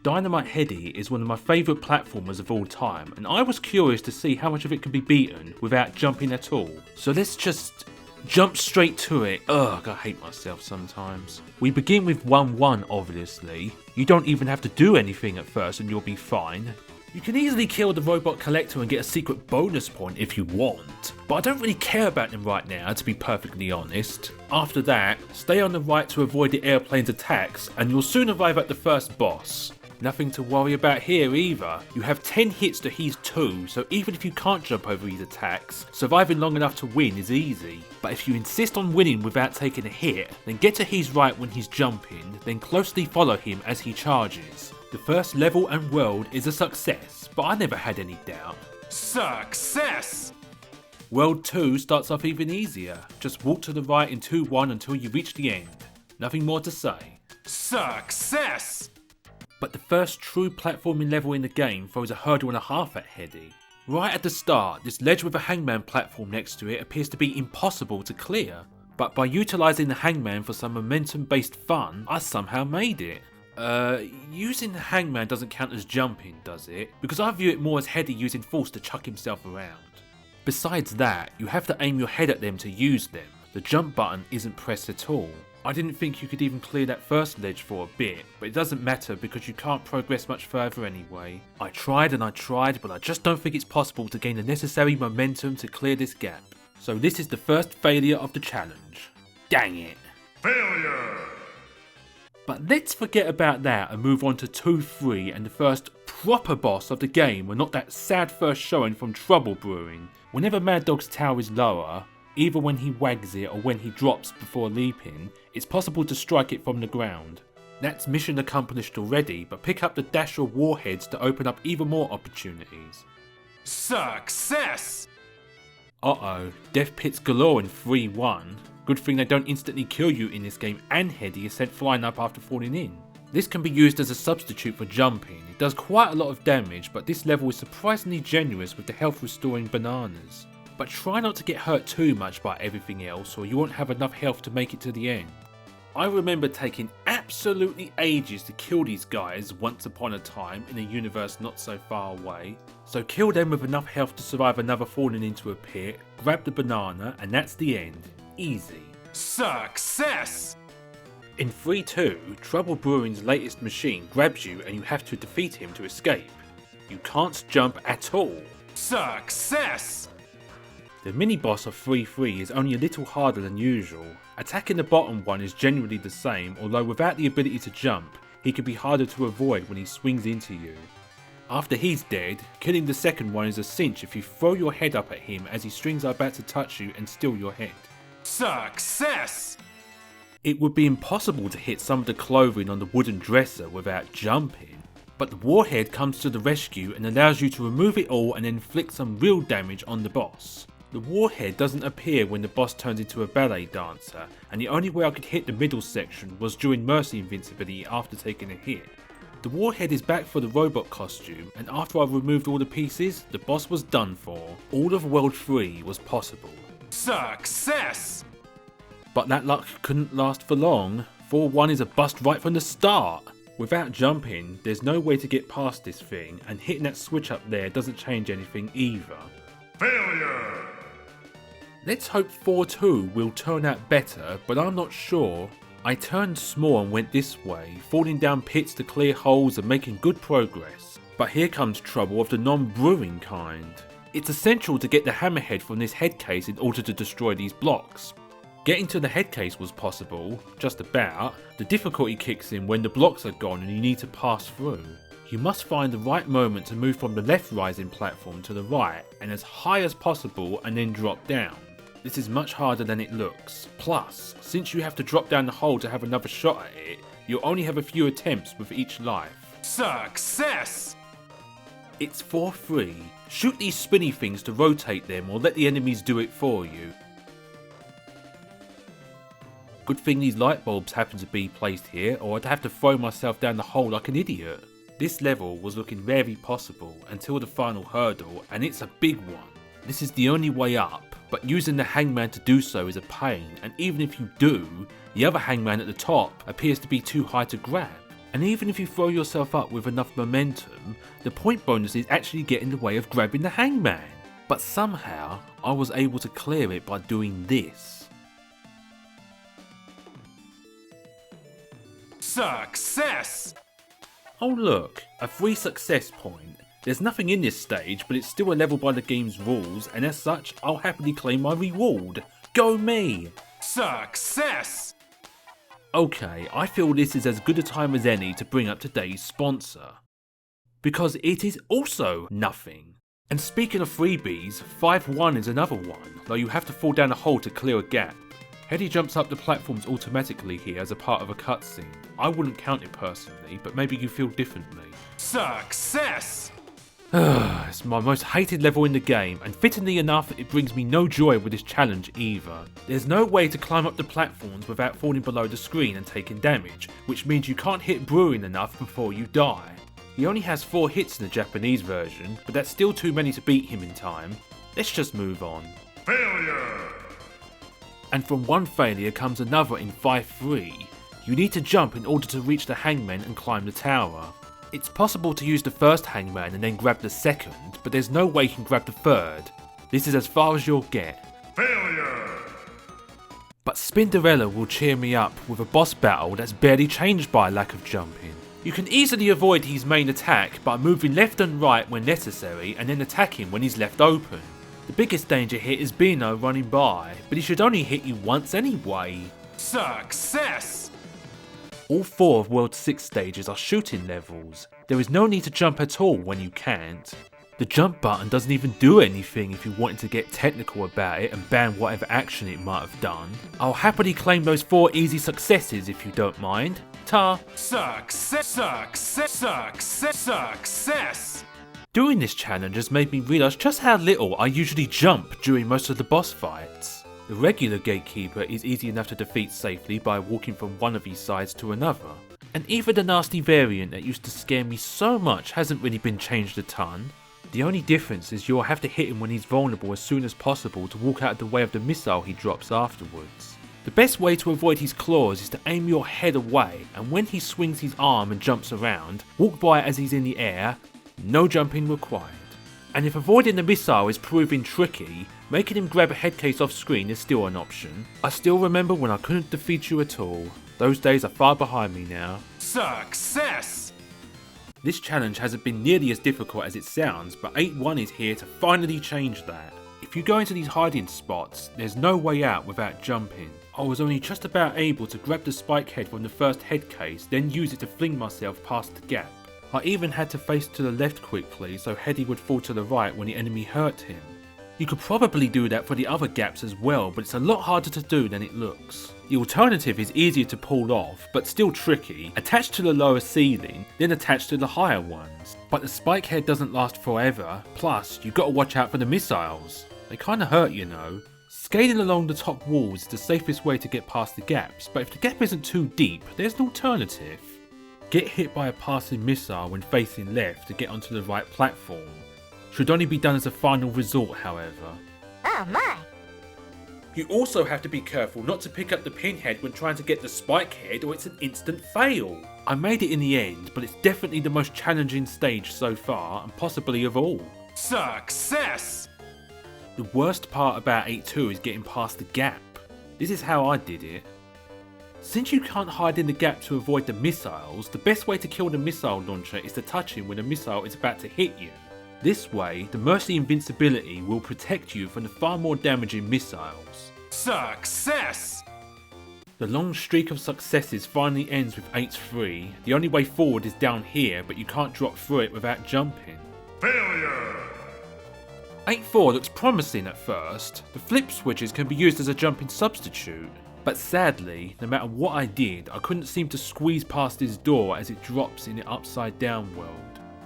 Dynamite Headdy is one of my favourite platformers of all time, and I was curious to see how much of it could be beaten without jumping at all. So let's just jump straight to it. Ugh, I hate myself sometimes. We begin with 1-1 obviously. You don't even have to do anything at first and you'll be fine. You can easily kill the robot collector and get a secret bonus point if you want, but I don't really care about them right now, to be perfectly honest. After that, stay on the right to avoid the airplane's attacks and you'll soon arrive at the first boss. Nothing to worry about here either. You have 10 hits to his 2, so even if you can't jump over his attacks, surviving long enough to win is easy. But if you insist on winning without taking a hit, then get to his right when he's jumping, then closely follow him as he charges. The first level and world is a success, but I never had any doubt. Success! World 2 starts off even easier. Just walk to the right in 2-1 until you reach the end. Nothing more to say. Success! But the first true platforming level in the game throws a hurdle and a half at Headdy. Right at the start, this ledge with a hangman platform next to it appears to be impossible to clear. But by utilising the hangman for some momentum based fun, I somehow made it. Using the hangman doesn't count as jumping, does it? Because I view it more as Headdy using force to chuck himself around. Besides that, you have to aim your head at them to use them. The jump button isn't pressed at all. I didn't think you could even clear that first ledge for a bit, but it doesn't matter because you can't progress much further anyway. I tried and I tried, but I just don't think it's possible to gain the necessary momentum to clear this gap. So this is the first failure of the challenge. Dang it. Failure! But let's forget about that and move on to 2-3 and the first proper boss of the game, and not that sad first showing from Trouble Brewing. Whenever Mad Dog's tower is lower, either when he wags it or when he drops before leaping, it's possible to strike it from the ground. That's mission accomplished already, but pick up the dash or warheads to open up even more opportunities. Success! Uh-oh, death pits galore in 3-1. Good thing they don't instantly kill you in this game and Headdy is sent flying up after falling in. This can be used as a substitute for jumping. It does quite a lot of damage, but this level is surprisingly generous with the health restoring bananas. But try not to get hurt too much by everything else or you won't have enough health to make it to the end. I remember taking absolutely ages to kill these guys once upon a time in a universe not so far away. So kill them with enough health to survive another falling into a pit, grab the banana and that's the end. Easy. Success! In 3-2, Trouble Brewing's latest machine grabs you and you have to defeat him to escape. You can't jump at all. Success! The mini-boss of 3-3 is only a little harder than usual. Attacking the bottom one is generally the same, although without the ability to jump, he can be harder to avoid when he swings into you. After he's dead, killing the second one is a cinch if you throw your head up at him as his strings are about to touch you and steal your head. Success! It would be impossible to hit some of the clothing on the wooden dresser without jumping, but the warhead comes to the rescue and allows you to remove it all and inflict some real damage on the boss. The warhead doesn't appear when the boss turns into a ballet dancer, and the only way I could hit the middle section was during Mercy invincibility after taking a hit. The warhead is back for the robot costume, and after I removed all the pieces, the boss was done for. All of World 3 was possible. Success! But that luck couldn't last for long. 4-1 is a bust right from the start. Without jumping, there's no way to get past this thing, and hitting that switch up there doesn't change anything either. Failure! Let's hope 4-2 will turn out better, but I'm not sure. I turned small and went this way, falling down pits to clear holes and making good progress. But here comes trouble of the non-brewing kind. It's essential to get the hammerhead from this head case in order to destroy these blocks. Getting to the head case was possible, just about. The difficulty kicks in when the blocks are gone and you need to pass through. You must find the right moment to move from the left rising platform to the right and as high as possible and then drop down. This is much harder than it looks. Plus, since you have to drop down the hole to have another shot at it, you'll only have a few attempts with each life. Success! It's 4-3. Shoot these spinny things to rotate them or let the enemies do it for you. Good thing these light bulbs happen to be placed here, or I'd have to throw myself down the hole like an idiot. This level was looking very possible until the final hurdle, and it's a big one. This is the only way up, but using the hangman to do so is a pain, and even if you do, the other hangman at the top appears to be too high to grab. And even if you throw yourself up with enough momentum, the point bonuses actually get in the way of grabbing the hangman. But somehow, I was able to clear it by doing this. Success! Oh look, a free success point. There's nothing in this stage, but it's still a level by the game's rules, and as such, I'll happily claim my reward. Go me! Success! Okay, I feel this is as good a time as any to bring up today's sponsor. Because it is also nothing. And speaking of freebies, 5-1 is another one, though you have to fall down a hole to clear a gap. Headdy jumps up the platforms automatically here as a part of a cutscene. I wouldn't count it personally, but maybe you feel differently. Success! It's my most hated level in the game, and fittingly enough, it brings me no joy with this challenge either. There's no way to climb up the platforms without falling below the screen and taking damage, which means you can't hit Bruin enough before you die. He only has 4 hits in the Japanese version, but that's still too many to beat him in time. Let's just move on. Failure! And from one failure comes another in 5-3. You need to jump in order to reach the hangman and climb the tower. It's possible to use the first hangman and then grab the second, but there's no way you can grab the third. This is as far as you'll get. Failure! But Spinderella will cheer me up with a boss battle that's barely changed by a lack of jumping. You can easily avoid his main attack by moving left and right when necessary and then attacking when he's left open. The biggest danger here is Beano running by, but he should only hit you once anyway. Success! All 4 of World 6 stages are shooting levels. There is no need to jump at all when you can't. The jump button doesn't even do anything if you wanted to get technical about it and ban whatever action it might have done. I'll happily claim those 4 easy successes if you don't mind. Ta! Success! Success! Success! Success! Doing this challenge has made me realise just how little I usually jump during most of the boss fights. The regular gatekeeper is easy enough to defeat safely by walking from one of his sides to another. And even the nasty variant that used to scare me so much hasn't really been changed a ton. The only difference is you'll have to hit him when he's vulnerable as soon as possible to walk out of the way of the missile he drops afterwards. The best way to avoid his claws is to aim your head away, and when he swings his arm and jumps around, walk by as he's in the air, no jumping required. And if avoiding the missile is proving tricky, making him grab a head case off screen is still an option. I still remember when I couldn't defeat you at all. Those days are far behind me now. Success! This challenge hasn't been nearly as difficult as it sounds, but 8-1 is here to finally change that. If you go into these hiding spots, there's no way out without jumping. I was only just about able to grab the spike head from the first head case, then use it to fling myself past the gap. I even had to face to the left quickly so Headdy would fall to the right when the enemy hurt him. You could probably do that for the other gaps as well, but it's a lot harder to do than it looks. The alternative is easier to pull off, but still tricky, attached to the lower ceiling, then attached to the higher ones. But the spike head doesn't last forever, plus you gotta watch out for the missiles. They kinda hurt, you know. Scaling along the top walls is the safest way to get past the gaps, but if the gap isn't too deep, there's an alternative. Get hit by a passing missile when facing left to get onto the right platform. Should only be done as a final resort, however. Oh my! You also have to be careful not to pick up the pinhead when trying to get the spike head or it's an instant fail. I made it in the end, but it's definitely the most challenging stage so far and possibly of all. Success! The worst part about 8-2 is getting past the gap. This is how I did it. Since you can't hide in the gap to avoid the missiles, the best way to kill the missile launcher is to touch him when a missile is about to hit you. This way, the Mercy invincibility will protect you from the far more damaging missiles. Success! The long streak of successes finally ends with 8-3. The only way forward is down here, but you can't drop through it without jumping. Failure! 8-4 looks promising at first. The flip switches can be used as a jumping substitute. But sadly, no matter what I did, I couldn't seem to squeeze past his door as it drops in the upside down world.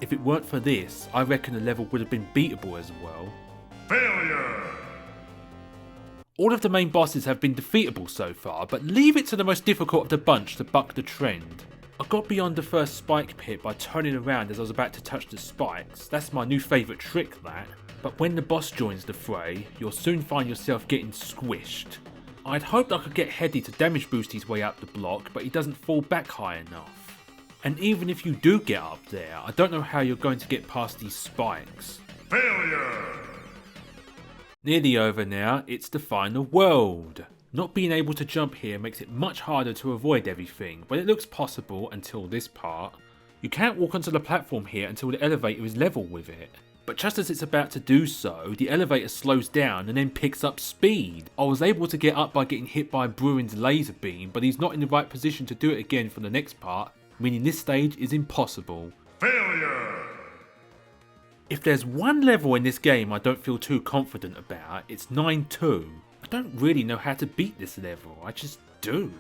If it weren't for this, I reckon the level would have been beatable as well. Failure! All of the main bosses have been defeatable so far, but leave it to the most difficult of the bunch to buck the trend. I got beyond the first spike pit by turning around as I was about to touch the spikes. That's my new favourite trick, that. But when the boss joins the fray, you'll soon find yourself getting squished. I'd hoped I could get Headdy to damage boost his way up the block, but he doesn't fall back high enough. And even if you do get up there, I don't know how you're going to get past these spikes. Failure! Nearly over now, it's the final world. Not being able to jump here makes it much harder to avoid everything, but it looks possible until this part. You can't walk onto the platform here until the elevator is level with it. But just as it's about to do so, the elevator slows down and then picks up speed. I was able to get up by getting hit by Bruin's laser beam, but he's not in the right position to do it again for the next part, meaning this stage is impossible. Failure! If there's one level in this game I don't feel too confident about, it's 9-2. I don't really know how to beat this level, I just do.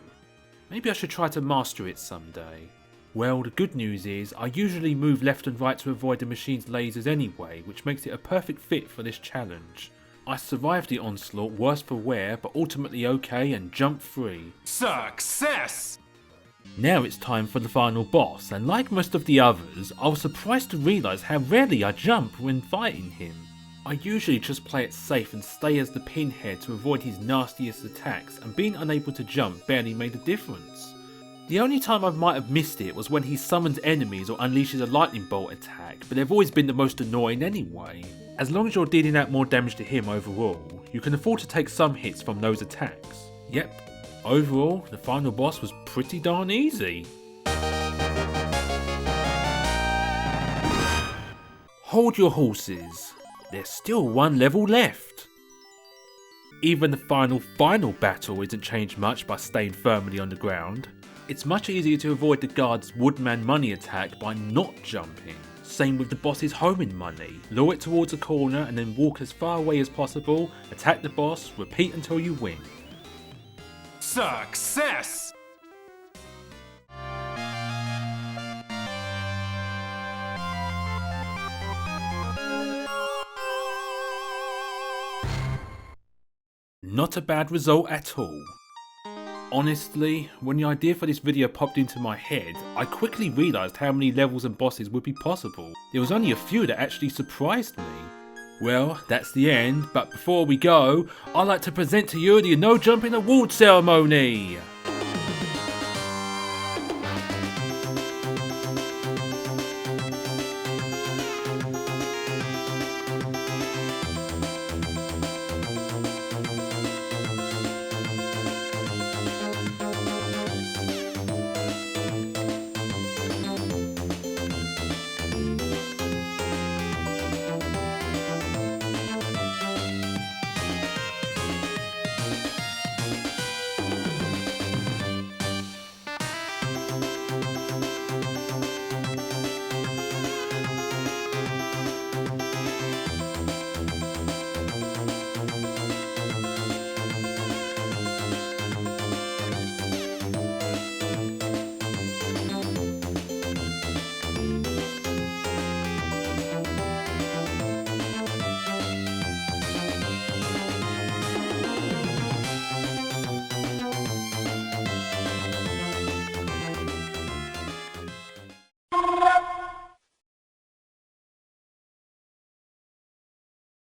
Maybe I should try to master it someday. Well, the good news is, I usually move left and right to avoid the machine's lasers anyway, which makes it a perfect fit for this challenge. I survived the onslaught worse for wear, but ultimately okay and jump free. Success! Now it's time for the final boss, and like most of the others, I was surprised to realise how rarely I jump when fighting him. I usually just play it safe and stay as the pinhead to avoid his nastiest attacks, and being unable to jump barely made a difference. The only time I might have missed it was when he summons enemies or unleashes a lightning bolt attack, but they've always been the most annoying anyway. As long as you're dealing out more damage to him overall, you can afford to take some hits from those attacks. Yep, overall, the final boss was pretty darn easy. Hold your horses, there's still one level left. Even the final battle isn't changed much by staying firmly on the ground. It's much easier to avoid the guard's Woodman money attack by not jumping. Same with the boss's homing money. Lure it towards a corner and then walk as far away as possible, attack the boss, repeat until you win. Success! Not a bad result at all. Honestly, when the idea for this video popped into my head, I quickly realised how many levels and bosses would be possible. There was only a few that actually surprised me. Well, that's the end, but before we go, I'd like to present to you the No Jumping Award ceremony!